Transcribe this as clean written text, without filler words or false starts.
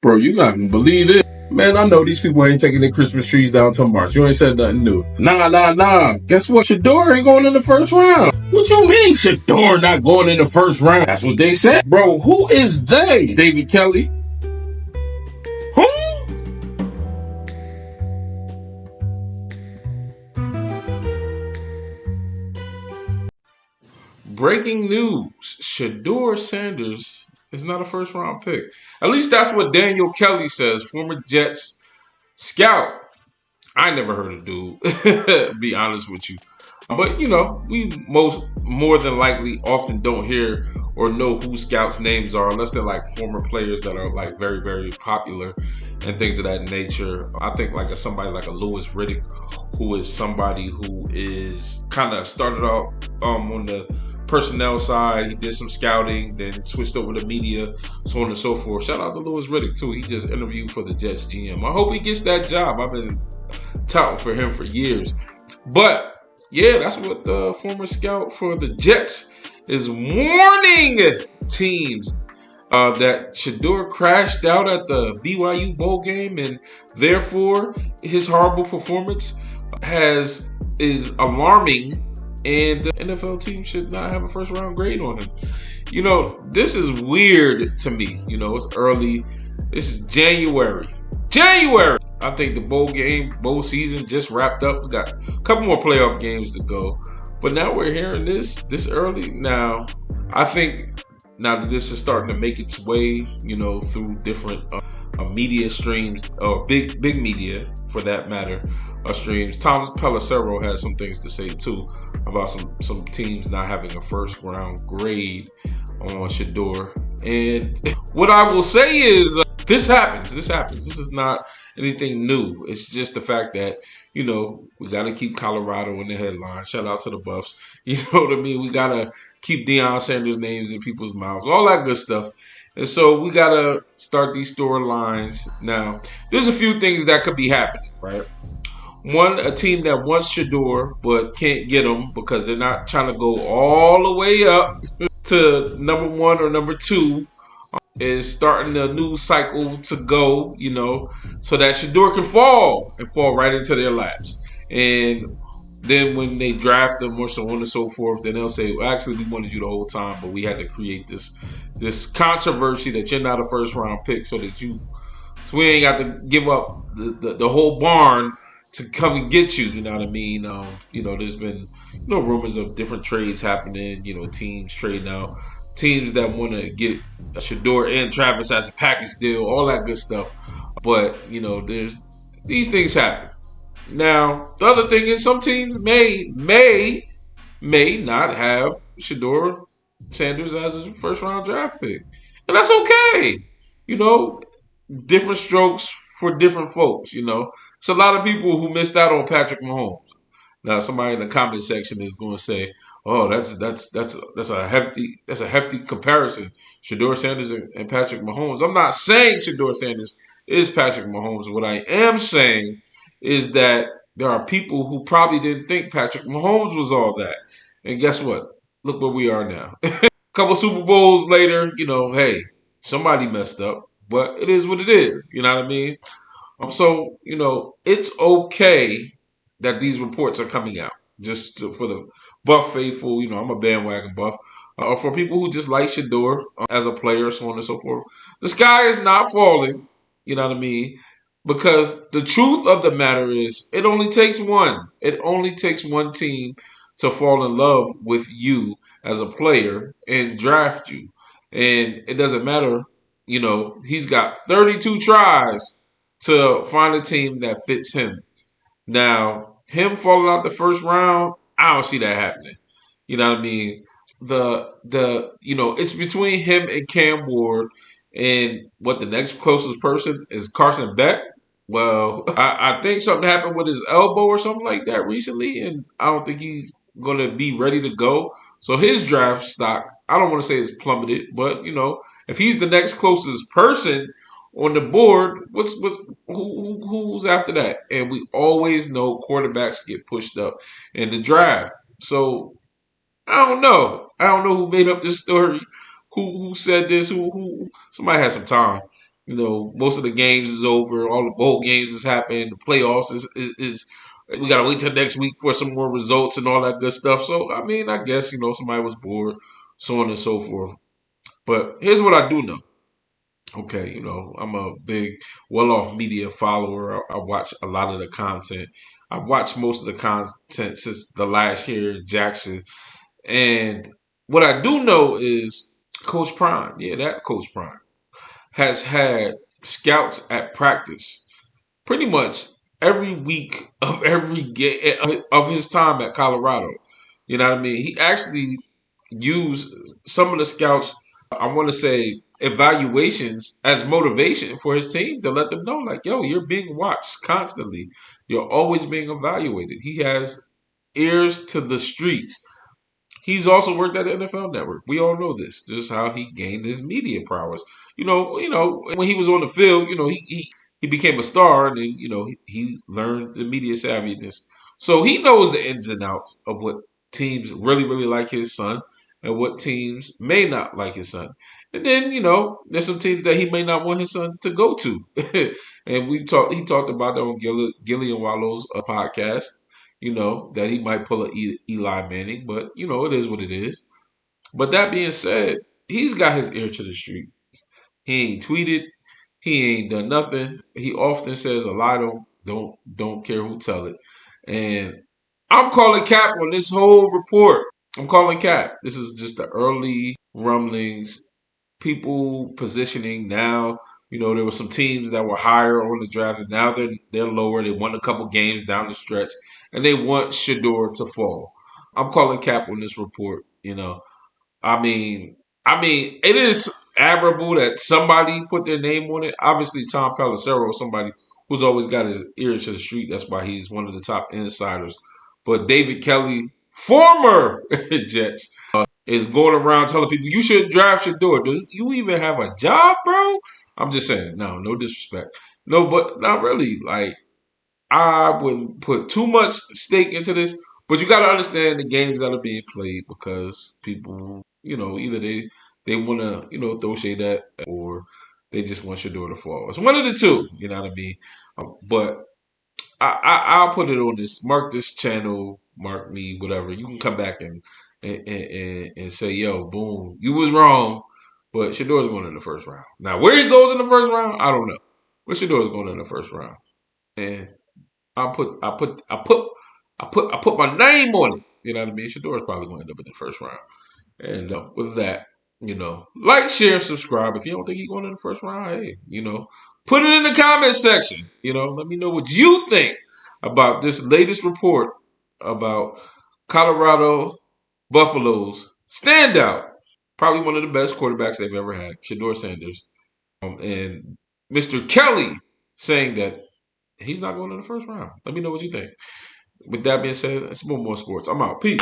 Bro, you not gonna believe this. Man, I know these people ain't taking their Christmas trees down till March. You ain't said nothing new. Nah. Guess what? Shedeur ain't going in the first round. What you mean Shedeur not going in the first round? That's what they said. Bro, who is they? David Kelly? Who? Breaking news. Shedeur Sanders is not a first round pick. At least that's what Daniel Kelly says, former Jets scout. I never heard of dude, be honest with you. But, we more than likely often don't hear or know who scouts' names are unless they're like former players that are like very, very popular and things of that nature. I think like somebody like a Louis Riddick, who is somebody who is kind of started off on the personnel side. He did some scouting, then switched over to media, so on and so forth. Shout out to Louis Riddick too. He just interviewed for the Jets GM. I hope he gets that job. I've been touting for him for years. But yeah, that's what the former scout for the Jets is warning teams that Shedeur crashed out at the BYU bowl game, and therefore his horrible performance is alarming, and the NFL team should not have a first round grade on him. This is weird to me. It's early. This is January. I think the bowl season just wrapped up. We got a couple more playoff games to go. But now we're hearing this early. Now, I think now that this is starting to make its way, through different media streams, or big media for that matter, streams. Thomas Pelissero has some things to say too about some teams not having a first round grade on Shedeur. And what I will say is this happens. This is not anything new. It's just the fact that, we got to keep Colorado in the headline. Shout out to the Buffs. You know what I mean? We got to keep Deion Sanders' names in people's mouths. All that good stuff. And so we got to start these storylines. Now, there's a few things that could be happening, right? One, a team that wants Shedeur but can't get him because they're not trying to go all the way up to number one or number two, is starting a new cycle to go, so that Shedeur can fall right into their laps. And then when they draft them or so on and so forth, then they'll say, well, actually, we wanted you the whole time, but we had to create this controversy that you're not a first round pick so we ain't got to give up the whole barn to come and get you. You know what I mean? There's been rumors of different trades happening, teams trading out, teams that want to get Shedeur and Travis as a package deal, all that good stuff. But, there's these things happen. Now, the other thing is some teams may not have Shedeur Sanders as a first round draft pick. And that's okay. Different strokes for different folks, It's a lot of people who missed out on Patrick Mahomes. Now, somebody in the comment section is going to say, "Oh, that's a hefty comparison, Shedeur Sanders and Patrick Mahomes." I'm not saying Shedeur Sanders is Patrick Mahomes. What I am saying is that there are people who probably didn't think Patrick Mahomes was all that, and guess what? Look where we are now. A couple Super Bowls later, hey, somebody messed up, but it is what it is. You know what I mean? So it's okay that these reports are coming out. Just for the Buff faithful, I'm a bandwagon Buff. For people who just like Shedeur as a player, so on and so forth, the sky is not falling. You know what I mean? Because the truth of the matter is, it only takes one. It only takes one team to fall in love with you as a player and draft you. And it doesn't matter. He's got 32 tries to find a team that fits him. Now, him falling out the first round, I don't see that happening. You know what I mean? It's between him and Cam Ward, and what the next closest person is Carson Beck. Well, I think something happened with his elbow or something like that recently, and I don't think he's going to be ready to go. So his draft stock, I don't want to say it's plummeted, but if he's the next closest person on the board, who's after that? And we always know quarterbacks get pushed up in the draft. So I don't know. I don't know who made up this story, who said this, who somebody had some time. Most of the games is over. All the bowl games is happening. The playoffs is we gotta wait till next week for some more results and all that good stuff. So I mean, I guess somebody was bored, so on and so forth. But here's what I do know. Okay, I'm a big, well-off media follower. I watch a lot of the content. I've watched most of the content since the last year in Jackson. And what I do know is Coach Prime, yeah, that Coach Prime, has had scouts at practice pretty much every week of every game of his time at Colorado. You know what I mean? He actually used some of the scouts, I want to say, evaluations as motivation for his team to let them know, like, yo, you're being watched constantly. You're always being evaluated. He has ears to the streets. He's also worked at the NFL Network. We all know this. This is how he gained his media prowess. When he was on the field, he became a star, and then he learned the media savviness. So he knows the ins and outs of what teams really, really like his son, and what teams may not like his son. And then there's some teams that he may not want his son to go to. And he talked about that on Gillian Wallow's podcast. That he might pull a Eli Manning, but it is what it is. But that being said, he's got his ear to the street. He ain't tweeted. He ain't done nothing. He often says a lie. Don't care who tell it. And I'm calling cap on this whole report. I'm calling cap. This is just the early rumblings. People positioning now. There were some teams that were higher on the draft, and now they're lower. They won a couple games down the stretch, and they want Shedeur to fall. I'm calling cap on this report. It is admirable that somebody put their name on it. Obviously, Tom Pelissero is somebody who's always got his ears to the street. That's why he's one of the top insiders. But David Kelly, former Jets, is going around telling people you should draft Shedeur. Do you even have a job, bro? I'm just saying, no disrespect. No, but not really. Like, I wouldn't put too much stake into this, but you got to understand the games that are being played because people, either they want to, throw shade at or they just want Shedeur to fall. It's one of the two, you know what I mean? But I'll put it on this. Mark this channel, mark me, whatever. You can come back and say, yo, boom, you was wrong. But Shedeur's going in the first round. Now, where he goes in the first round, I don't know. But Shedeur's going in the first round. And I put my name on it. You know what I mean? Shedeur's probably going to end up in the first round. And with that, like, share, subscribe. If you don't think he's going in the first round, hey, put it in the comment section. Let me know what you think about this latest report about Colorado Buffalo's standout, probably one of the best quarterbacks they've ever had, Shedeur Sanders, and Mr. Kelly saying that he's not going in the first round. Let me know what you think. With that being said, it's more sports. I'm out. Peace.